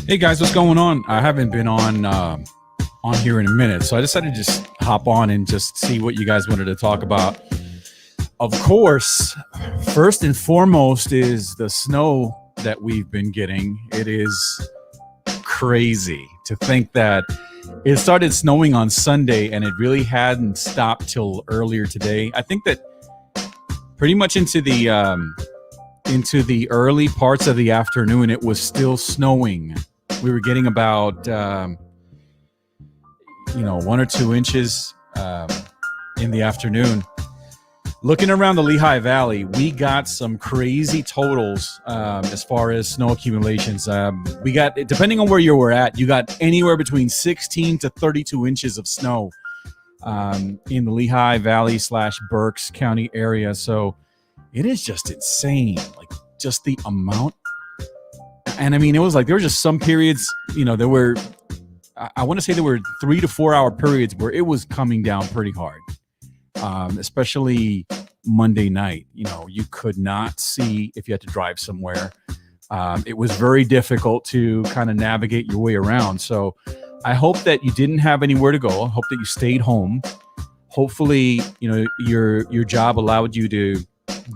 Hey guys, what's going on? I haven't been on here in a minute, so I decided to just hop on and just see what you guys wanted to talk about. Of course, first and foremost is the snow that we've been getting. It is crazy to think that it started snowing on Sunday and it really hadn't stopped till earlier today. I think that pretty much into the early parts of the afternoon, it was still snowing. We were getting about 1 or 2 inches in the afternoon. Looking around the Lehigh Valley, we got some crazy totals as far as snow accumulations. We got, depending on where you were at, you got anywhere between 16 to 32 inches of snow in the Lehigh Valley / Berks County area. So it is just insane, like just the amount. And I mean, it was like there were just some periods, there were, I want to say there were 3 to 4 hour periods where it was coming down pretty hard, especially Monday night. You could not see if you had to drive somewhere. It was very difficult to kind of navigate your way around. So I hope that you didn't have anywhere to go. I hope that you stayed home. Hopefully, your job allowed you to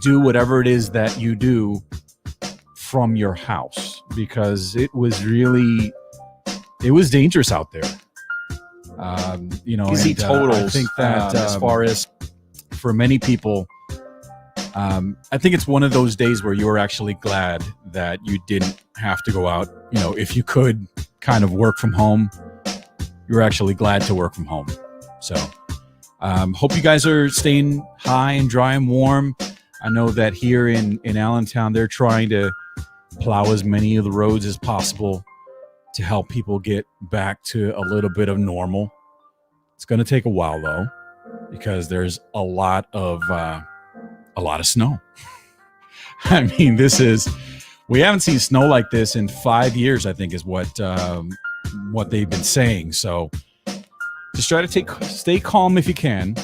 do whatever it is that you do from your house, because it was dangerous out there. Easy totals. I think that as far as for many people, I think it's one of those days where you're actually glad that you didn't have to go out. If you could kind of work from home, you're actually glad to work from home. So hope you guys are staying high and dry and warm. I know that here in Allentown, they're trying to plow as many of the roads as possible to help people get back to a little bit of normal. It's going to take a while though, because there's a lot of snow. I mean, we haven't seen snow like this in 5 years, I think is what they've been saying. So just try to stay calm if you can.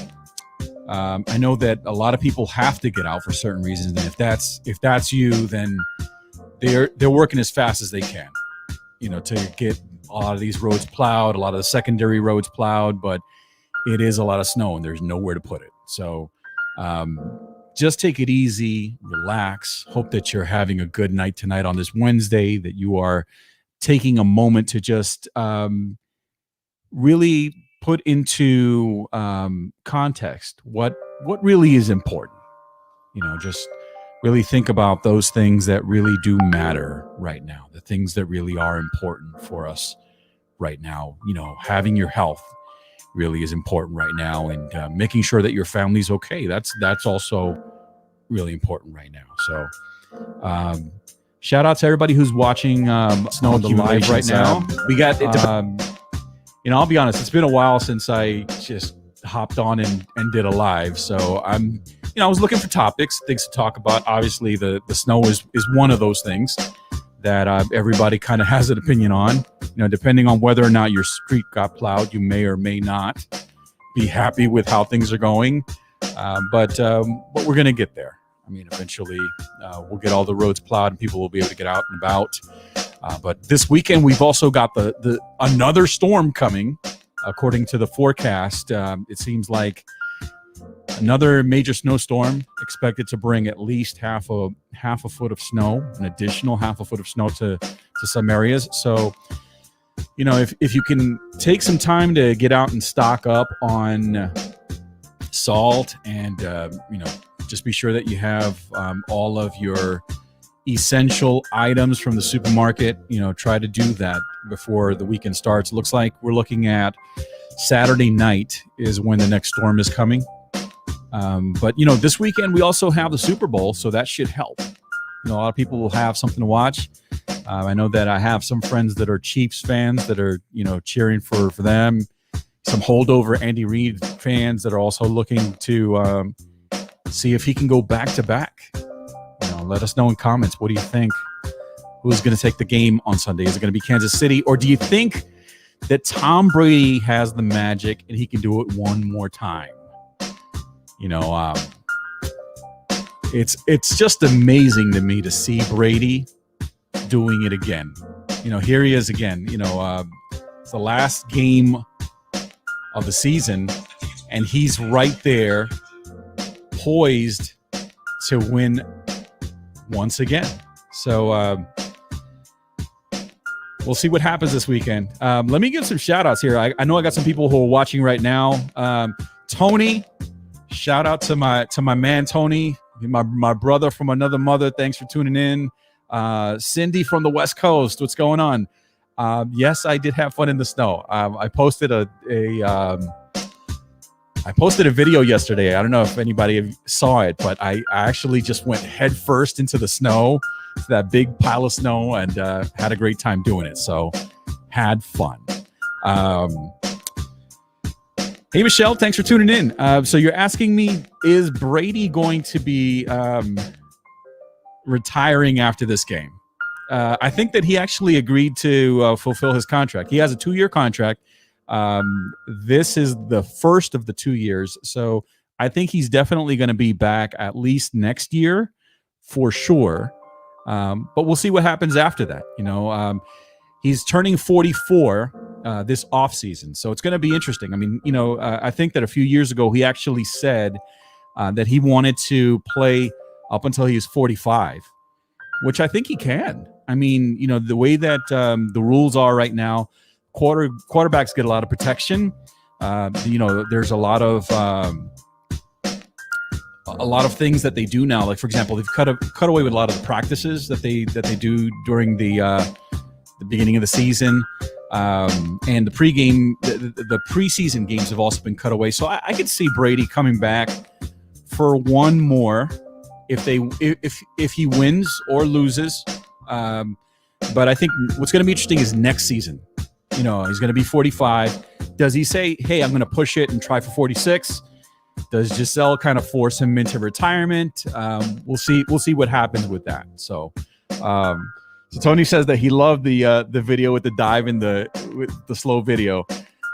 I know that a lot of people have to get out for certain reasons, and if that's you, then they're working as fast as they can, to get a lot of these roads plowed, a lot of the secondary roads plowed, but it is a lot of snow and there's nowhere to put it. So just take it easy, relax. Hope that you're having a good night tonight on this Wednesday, that you are taking a moment to just really put into context what really is important. Just really think about those things that really do matter right now, the things that really are important for us right now. Having your health really is important right now, and making sure that your family's okay. That's also really important right now. So shout out to everybody who's watching Snow on the Live right now. We got I'll be honest, it's been a while since I just hopped on and did a live. So I was looking for topics, things to talk about. Obviously, the snow is one of those things that everybody kind of has an opinion on. Depending on whether or not your street got plowed, you may or may not be happy with how things are going. But we're going to get there. I mean, eventually we'll get all the roads plowed and people will be able to get out and about. But this weekend, we've also got the another storm coming. According to the forecast, it seems like another major snowstorm expected to bring at least half a foot of snow, an additional half a foot of snow to some areas. So, if you can take some time to get out and stock up on salt and, just be sure that you have all of your essential items from the supermarket. Try to do that before the weekend starts. It looks like we're looking at Saturday night is when the next storm is coming. But this weekend we also have the Super Bowl, so that should help. A lot of people will have something to watch. I know that I have some friends that are Chiefs fans that are, cheering for them. Some holdover Andy Reid fans that are also looking to see if he can go back to back. Let us know in comments. What do you think? Who's going to take the game on Sunday? Is it going to be Kansas City? Or do you think that Tom Brady has the magic and he can do it one more time? It's just amazing to me to see Brady doing it again. here he is again. It's the last game of the season, and he's right there, poised to win once again. So we'll see what happens this weekend. Let me give some shout outs here. I know I got some people who are watching right now. Tony, shout out to my man Tony, my brother from another mother. Thanks for tuning in. Cindy from the West Coast, what's going on? Yes, I did have fun in the snow. I posted a video yesterday. I don't know if anybody saw it, but I actually just went head first into the snow, that big pile of snow, and had a great time doing it. So had fun. Hey, Michelle, thanks for tuning in. So you're asking me, is Brady going to be retiring after this game? I think that he actually agreed to fulfill his contract. He has a 2-year contract. This is the first of the 2 years. So I think he's definitely going to be back at least next year for sure. But we'll see what happens after that. He's turning 44 this offseason. So it's going to be interesting. I mean, I think that a few years ago, he actually said that he wanted to play up until he was 45, which I think he can. I mean, the way that the rules are right now, quarterbacks get a lot of protection. There's a lot of things that they do now. Like, for example, they've cut away with a lot of the practices that they do during the beginning of the season, and the pregame, the preseason games have also been cut away. So I could see Brady coming back for one more if he wins or loses. But I think what's going to be interesting is next season. He's going to be 45. Does he say, hey, I'm going to push it and try for 46? Does Giselle kind of force him into retirement? We'll see what happens with that. So Tony says that he loved the video with the dive with the slow video.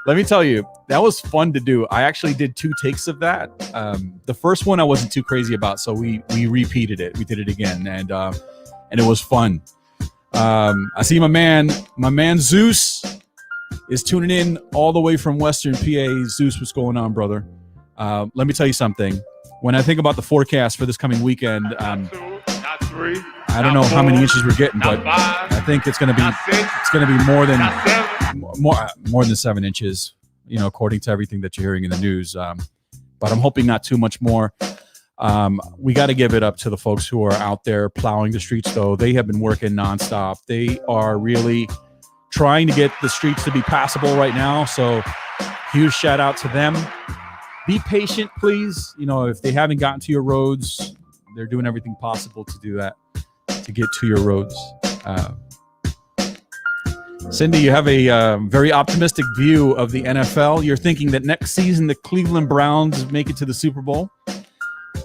Let me tell you, that was fun to do. I actually did 2 takes of that. The first one I wasn't too crazy about, so we repeated it. We did it again, and it was fun. I see my man Zeus is tuning in all the way from Western PA. Zeus, what's going on, brother? Let me tell you something. When I think about the forecast for this coming weekend, not 3, I don't know how many inches we're getting, but 5, I think it's going to be more than 7 inches, according to everything that you're hearing in the news. But I'm hoping not too much more. We got to give it up to the folks who are out there plowing the streets, though. They have been working nonstop. They are really trying to get the streets to be passable right now. So huge shout out to them. Be patient, please. If they haven't gotten to your roads, they're doing everything possible to do that, to get to your roads. Cindy, you have a very optimistic view of the NFL. You're thinking that next season the Cleveland Browns make it to the Super Bowl.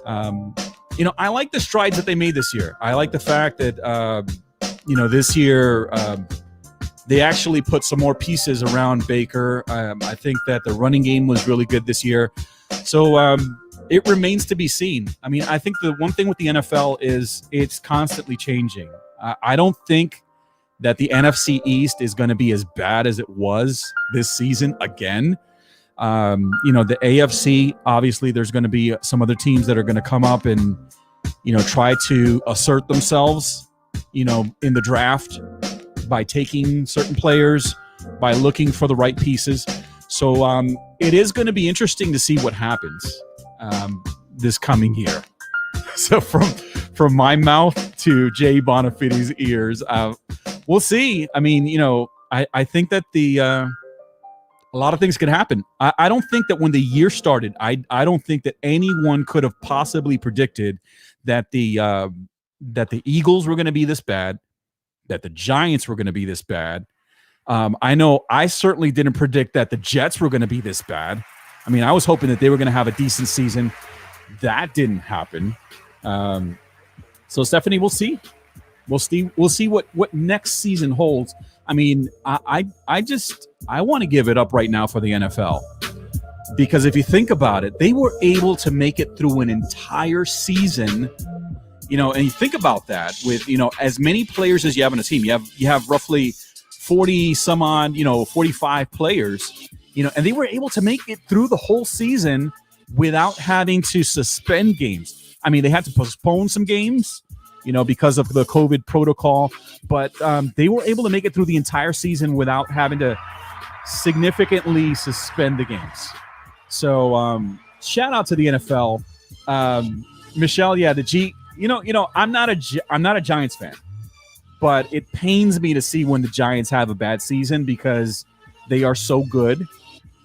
I like the strides that they made this year. I like the fact that, this year they actually put some more pieces around Baker. I think that the running game was really good this year. So it remains to be seen. I mean, I think the one thing with the NFL is it's constantly changing. I don't think that the NFC East is going to be as bad as it was this season again. The AFC, obviously, there's going to be some other teams that are going to come up and, try to assert themselves, in the draft by taking certain players, by looking for the right pieces. So it is going to be interesting to see what happens this coming year. So from my mouth to Jay Bonafiti's ears, we'll see. I mean, I think that a lot of things could happen. I don't think that when the year started, I don't think that anyone could have possibly predicted that the Eagles were going to be this bad, that the Giants were going to be this bad. I know I certainly didn't predict that the Jets were going to be this bad. I mean, I was hoping that they were going to have a decent season. That didn't happen. So Stephanie, we'll see. We'll see what next season holds. I mean, I want to give it up right now for the NFL, because if you think about it, they were able to make it through an entire season, and you think about that with, as many players as you have on a team, you have roughly 40 some odd, 45 players, and they were able to make it through the whole season without having to suspend games. I mean, they had to postpone some games, because of the COVID protocol, but they were able to make it through the entire season without having to significantly suspend the games. So shout out to the NFL. Michelle, yeah, I'm not a Giants fan, but it pains me to see when the Giants have a bad season because they are so good.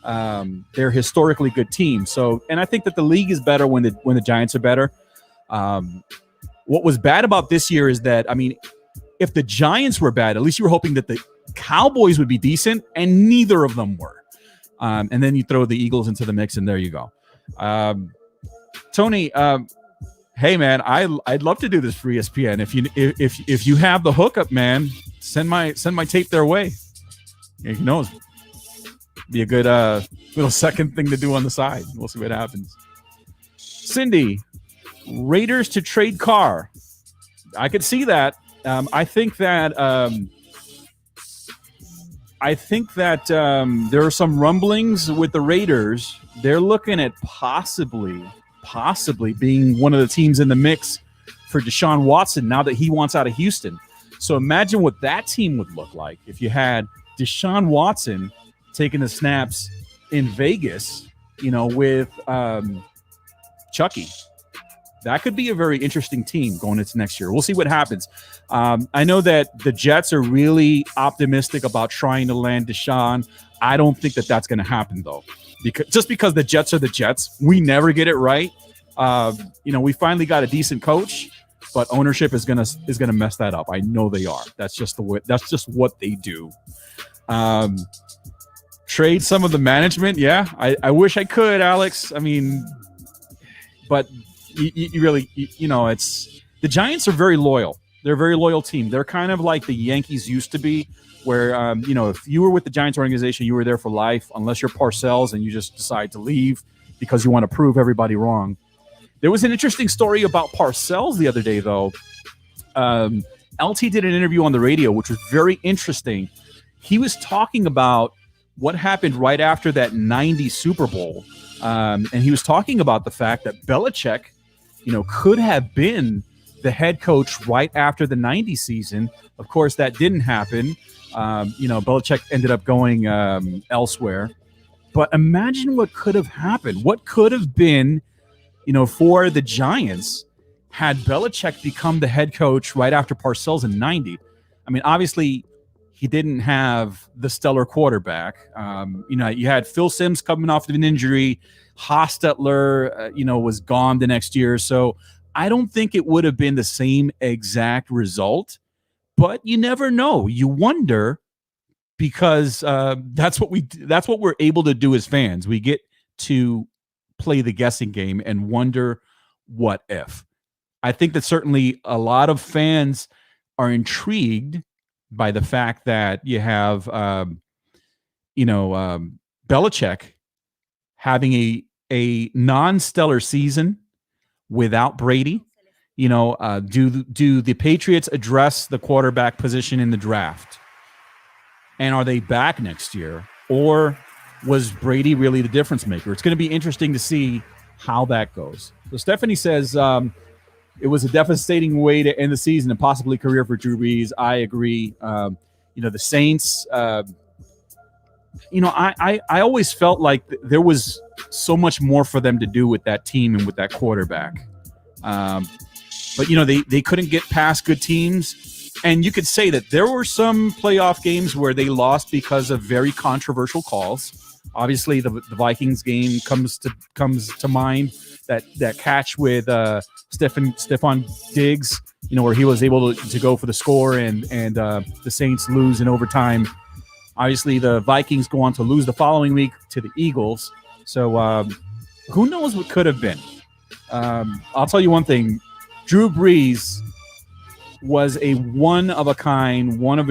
They're a historically good team. So, and I think that the league is better when the Giants are better. What was bad about this year is that, if the Giants were bad, at least you were hoping that the Cowboys would be decent, and neither of them were. And then you throw the Eagles into the mix, and there you go. Tony, hey man, I'd love to do this for ESPN. If you have the hookup, man, send my tape their way. Who knows? Be a good little second thing to do on the side. We'll see what happens. Cindy, Raiders to trade Carr. I could see that. I think that there are some rumblings with the Raiders. They're looking at possibly being one of the teams in the mix for Deshaun Watson now that he wants out of Houston. So imagine what that team would look like if you had Deshaun Watson taking the snaps in Vegas, with Chucky. That could be a very interesting team going into next year. We'll see what happens. I know that the Jets are really optimistic about trying to land Deshaun. I don't think that that's going to happen, though. Because the Jets are the Jets. We never get it right. We finally got a decent coach, but ownership is gonna mess that up. I know they are. That's just what they do. Trade some of the management. Yeah, I wish I could, Alex. But you really, it's the Giants are very loyal. They're a very loyal team. They're kind of like the Yankees used to be, where, if you were with the Giants organization, you were there for life, unless you're Parcells and you just decide to leave because you want to prove everybody wrong. There was an interesting story about Parcells the other day, though. LT did an interview on the radio, which was very interesting. He was talking about what happened right after that 90 Super Bowl. And he was talking about the fact that Belichick, could have been the head coach right after the 90 season. Of course, that didn't happen. Belichick ended up going elsewhere. But imagine what could have happened. What could have been, for the Giants had Belichick become the head coach right after Parcells in 90. Obviously, he didn't have the stellar quarterback. You had Phil Simms coming off of an injury. Hostetler, was gone the next year. So I don't think it would have been the same exact result. But you never know. You wonder, because that's what we're able to do as fans. We get to play the guessing game and wonder what if. I think that certainly a lot of fans are intrigued by the fact that you have, Belichick having a non-stellar season without Brady. Do the Patriots address the quarterback position in the draft? And are they back next year? Or was Brady really the difference maker? It's going to be interesting to see how that goes. So Stephanie says it was a devastating way to end the season and possibly career for Drew Brees. I agree. The Saints, I always felt like there was so much more for them to do with that team and with that quarterback. But they couldn't get past good teams. And you could say that there were some playoff games where they lost because of very controversial calls. Obviously, the Vikings game comes to mind. That catch with Stephon Diggs, where he was able to go for the score, and the Saints lose in overtime. Obviously, the Vikings go on to lose the following week to the Eagles. So who knows what could have been? I'll tell you one thing: Drew Brees was a one of a kind, one of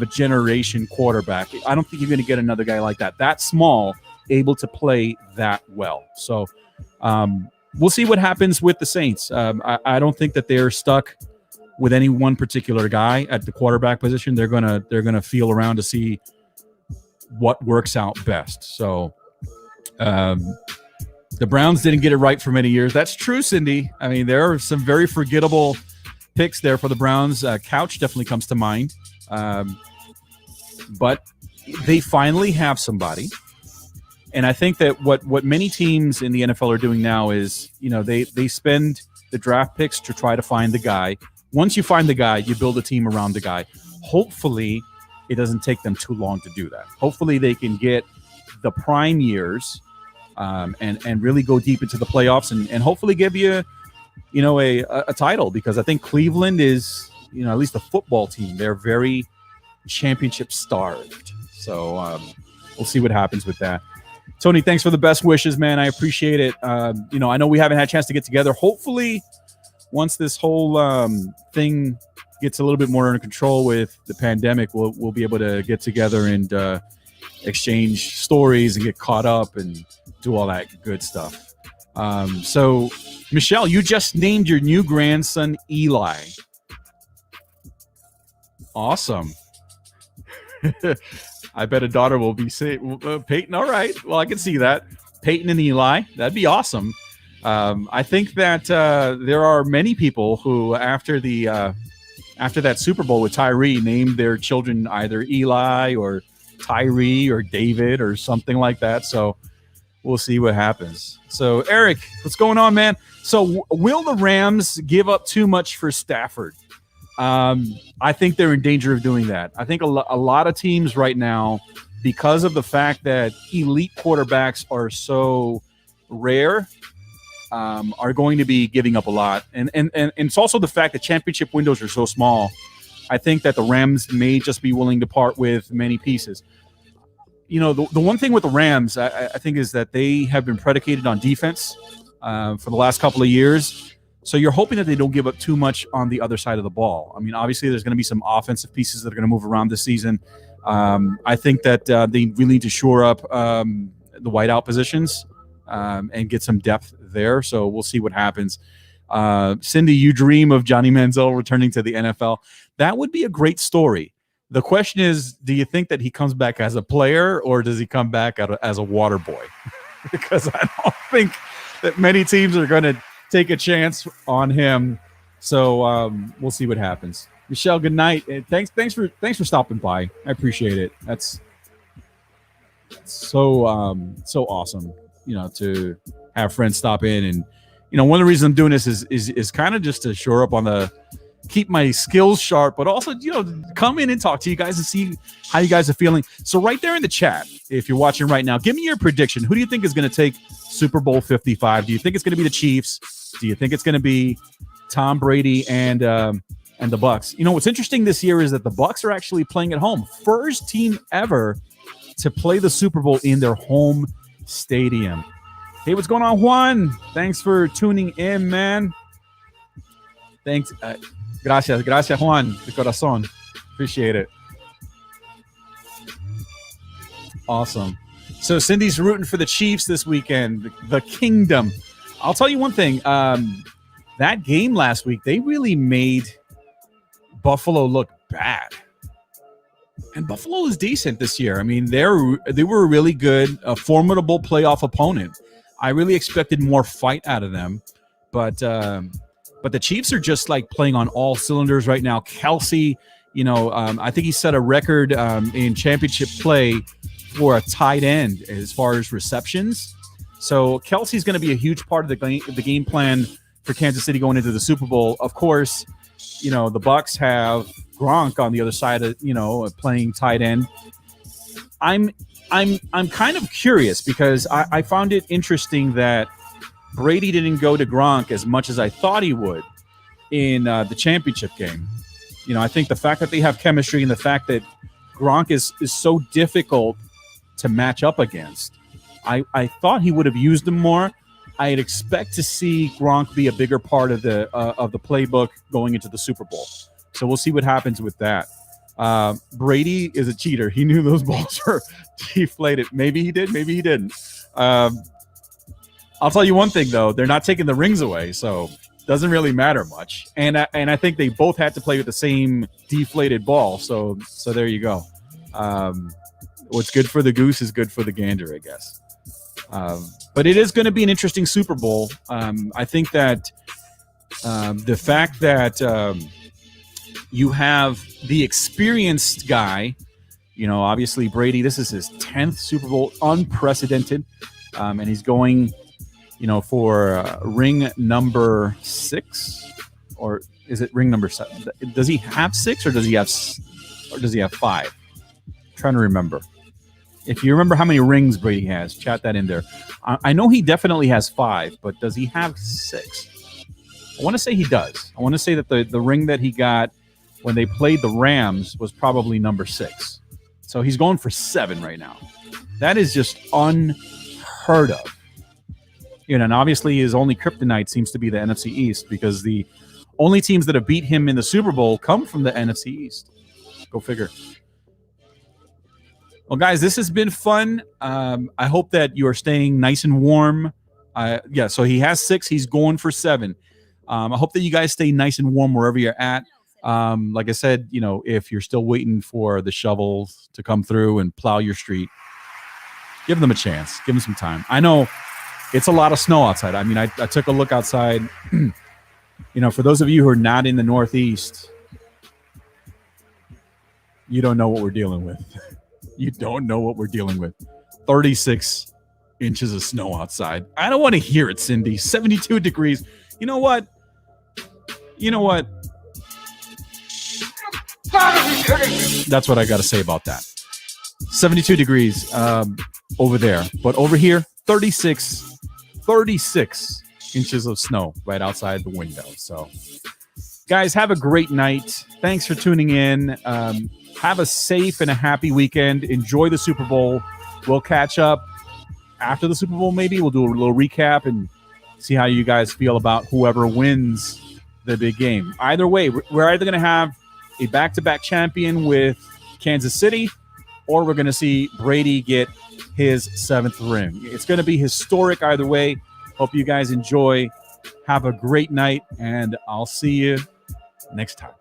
a generation quarterback. I don't think you're going to get another guy like that small, able to play that well. So we'll see what happens with the Saints. I don't think that they're stuck with any one particular guy at the quarterback position. They're gonna feel around to see what works out best. So the Browns didn't get it right for many years. That's true, Cindy. I mean, there are some very forgettable picks there for the Browns. Couch definitely comes to mind. But they finally have somebody. And I think that what many teams in the NFL are doing now is, they spend the draft picks to try to find the guy. Once you find the guy, you build a team around the guy. Hopefully, it doesn't take them too long to do that. Hopefully, they can get the prime years and really go deep into the playoffs and hopefully give you, a title, because I think Cleveland is, at least the football team, they're very championship starved. So we'll see what happens with that. Tony, thanks for the best wishes, man. I appreciate it. I know we haven't had a chance to get together. Hopefully, once this whole thing gets a little bit more under control with the pandemic, we'll be able to get together and exchange stories and get caught up and do all that good stuff. So, Michelle, you just named your new grandson Eli. Awesome. I bet a daughter will be Peyton. All right. Well, I can see that. Peyton and Eli. That'd be awesome. I think that there are many people who, after that Super Bowl with Tyree, named their children either Eli or Tyree or David or something like that. So we'll see what happens. So, Eric, what's going on, man? So will the Rams give up too much for Stafford? I think they're in danger of doing that. I think a lot of teams right now, because of the fact that elite quarterbacks are so rare, are going to be giving up a lot. And it's also the fact that championship windows are so small. I think that the Rams may just be willing to part with many pieces. The one thing with the Rams, I think, is that they have been predicated on defense for the last couple of years. So you're hoping that they don't give up too much on the other side of the ball. I mean, obviously, there's going to be some offensive pieces that are going to move around this season. I think that they really need to shore up the wideout positions and get some depth there. So we'll see what happens. Cindy, you dream of Johnny Manziel returning to the NFL. That would be a great story. The question is, do you think that he comes back as a player or does he come back as a water boy? Because I don't think that many teams are going to take a chance on him. So we'll see what happens. Michelle, good night. Thanks for stopping by. I appreciate it. That's so awesome, to have friends stop in. And, one of the reasons I'm doing this is kind of just to shore up on keep my skills sharp, but also, come in and talk to you guys and see how you guys are feeling. So right there in the chat, if you're watching right now, give me your prediction. Who do you think is going to take Super Bowl 55? Do you think it's going to be the Chiefs? Do you think it's going to be Tom Brady and the Bucks? What's interesting this year is that the Bucks are actually playing at home. First team ever to play the Super Bowl in their home stadium. Hey, what's going on, Juan? Thanks for tuning in, man. Thanks. Gracias, Juan, de corazón. Appreciate it. Awesome. So Cindy's rooting for the Chiefs this weekend, the Kingdom. I'll tell you one thing. That game last week, they really made Buffalo look bad. And Buffalo is decent this year. I mean, they were a really good, formidable playoff opponent. I really expected more fight out of them, but the Chiefs are just like playing on all cylinders right now. Kelsey, I think he set a record in championship play for a tight end as far as receptions. So Kelsey's going to be a huge part of the game plan for Kansas City going into the Super Bowl. Of course, the Bucks have Gronk on the other side of playing tight end. I'm kind of curious because I found it interesting that Brady didn't go to Gronk as much as I thought he would in the championship game. I think the fact that they have chemistry and the fact that Gronk is so difficult to match up against, I thought he would have used him more. I'd expect to see Gronk be a bigger part of the playbook going into the Super Bowl. So we'll see what happens with that. Brady is a cheater. He knew those balls were deflated. Maybe he did. Maybe he didn't. I'll tell you one thing, though. They're not taking the rings away. So doesn't really matter much. And I think they both had to play with the same deflated ball. So there you go. What's good for the goose is good for the gander, I guess. But it is going to be an interesting Super Bowl. I think that the fact that you have the experienced guy, obviously Brady, this is his 10th Super Bowl, unprecedented. And he's going, for ring number 6, or is it ring number 7? Does he have 6 or does he have 5? I'm trying to remember. If you remember how many rings Brady has, chat that in there. I know he definitely has 5, but does he have 6? I want to say he does. I want to say that the ring that he got when they played the Rams was probably number 6. So he's going for 7 right now. That is just unheard of. And obviously his only kryptonite seems to be the NFC East, because the only teams that have beat him in the Super Bowl come from the NFC East. Go figure. Well, guys, this has been fun. I hope that you are staying nice and warm. So he has 6. He's going for 7. I hope that you guys stay nice and warm wherever you're at. Like I said, if you're still waiting for the shovels to come through and plow your street, give them a chance. Give them some time. I know it's a lot of snow outside. I mean, I took a look outside. For those of you who are not in the Northeast, you don't know what we're dealing with. You don't know what we're dealing with. 36 inches of snow outside. I don't want to hear it, Cindy. 72 degrees. You know what? That's what I got to say about that. 72 degrees over there. But over here, 36 inches of snow right outside the window. So, guys, have a great night. Thanks for tuning in. Have a safe and a happy weekend. Enjoy the Super Bowl. We'll catch up after the Super Bowl, maybe. We'll do a little recap and see how you guys feel about whoever wins the big game. Either way, we're either going to have a back-to-back champion with Kansas City, or we're going to see Brady get his 7th ring. It's going to be historic either way. Hope you guys enjoy. Have a great night, and I'll see you next time.